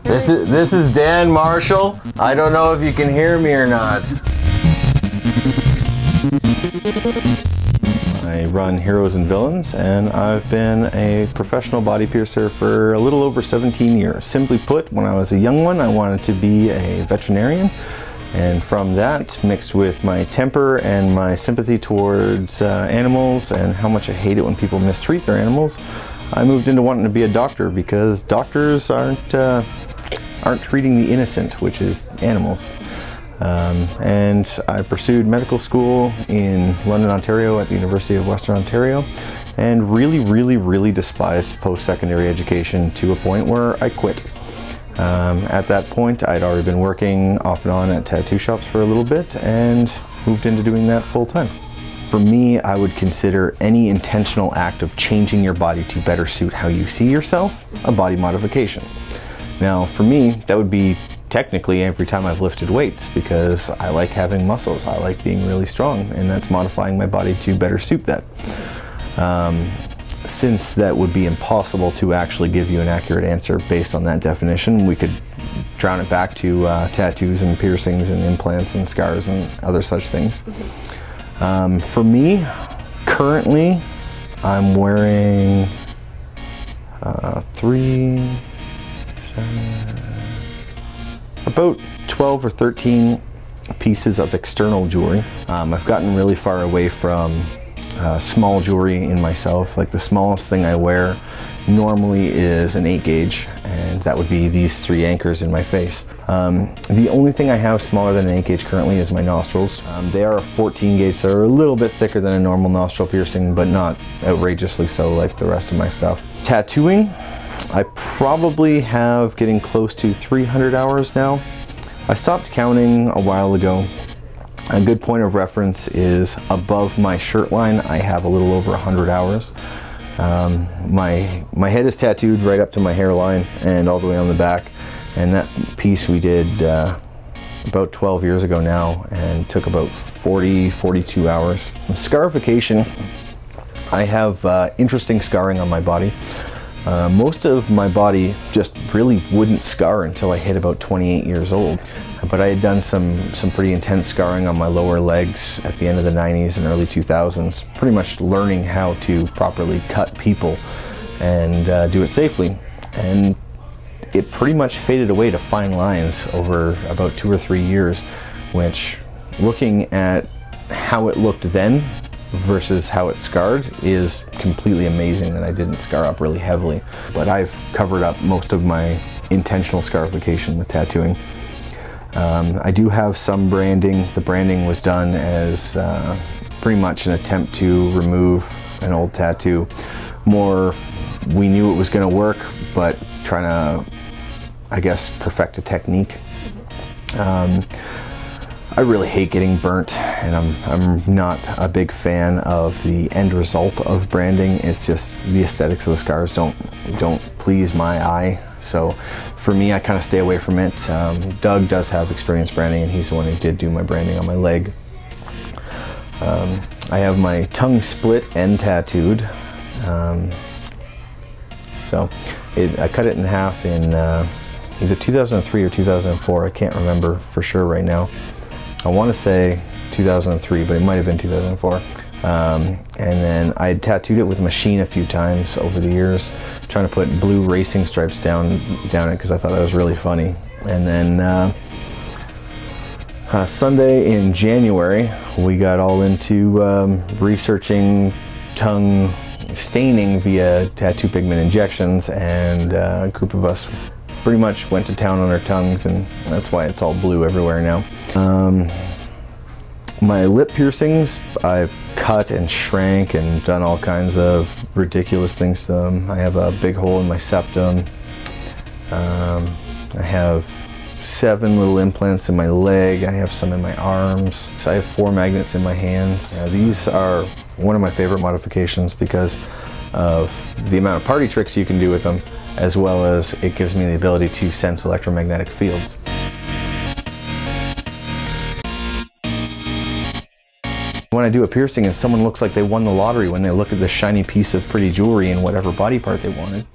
This is Dan Marshall. I don't know if you can hear me or not. I run Heroes and Villains, and I've been a professional body piercer for a little over 17 years. Simply put, when I was a young one, I wanted to be a veterinarian. And from that, mixed with my temper and my sympathy towards animals and how much I hate it when people mistreat their animals, I moved into wanting to be a doctor because doctors aren't treating the innocent, which is animals. And I pursued medical school in London, Ontario at the University of Western Ontario, and really despised post-secondary education to a point where I quit. At that point, I'd already been working off and on at tattoo shops for a little bit and moved into doing that full time. For me, I would consider any intentional act of changing your body to better suit how you see yourself a body modification. Now, for me, that would be technically every time I've lifted weights because I like having muscles, I like being really strong, and that's modifying my body to better suit that. Since that would be impossible to actually give you an accurate answer based on that definition, we could drown it back to tattoos and piercings and implants and scars and other such things. For me, currently, I'm wearing about 12 or 13 pieces of external jewelry. I've gotten really far away from small jewelry in myself. Like the smallest thing I wear normally is an 8 gauge, and that would be these 3 anchors in my face. The only thing I have smaller than an 8 gauge currently is my nostrils. They are a 14 gauge, so they're a little bit thicker than a normal nostril piercing, but not outrageously so like the rest of my stuff. Tattooing, I probably have getting close to 300 hours now. I stopped counting a while ago. A good point of reference is above my shirt line, I have a little over 100 hours. My head is tattooed right up to my hairline and all the way on the back. And that piece we did about 12 years ago now and took about 42 hours. Scarification, I have interesting scarring on my body. Most of my body just really wouldn't scar until I hit about 28 years old. But I had done some pretty intense scarring on my lower legs at the end of the 90s and early 2000s, pretty much learning how to properly cut people and do it safely. And it pretty much faded away to fine lines over about 2 or 3 years, which, looking at how it looked then versus how it scarred, is completely amazing that I didn't scar up really heavily. But I've covered up most of my intentional scarification with tattooing. I do have some branding. The branding was done as pretty much an attempt to remove an old tattoo. More, we knew it was going to work, but trying to, I guess, perfect a technique. I really hate getting burnt, and I'm not a big fan of the end result of branding. It's just the aesthetics of the scars don't please my eye. So for me, I kind of stay away from it. Doug does have experience branding, and he's the one who did do my branding on my leg. I have my tongue split and tattooed. I cut it in half in either 2003 or 2004. I can't remember for sure right now. I want to say 2003, but it might have been 2004. And then I had tattooed it with a machine a few times over the years, trying to put blue racing stripes down it because I thought that was really funny. And then Sunday in January, we got all into researching tongue staining via tattoo pigment injections, and a group of us pretty much went to town on our tongues, and that's why it's all blue everywhere now. My lip piercings, I've cut and shrank and done all kinds of ridiculous things to them. I have a big hole in my septum. I have 7 little implants in my leg. I have some in my arms. I have 4 magnets in my hands. These are one of my favorite modifications because of the amount of party tricks you can do with them, as well as it gives me the ability to sense electromagnetic fields. When I do a piercing and someone looks like they won the lottery when they look at this shiny piece of pretty jewelry in whatever body part they wanted,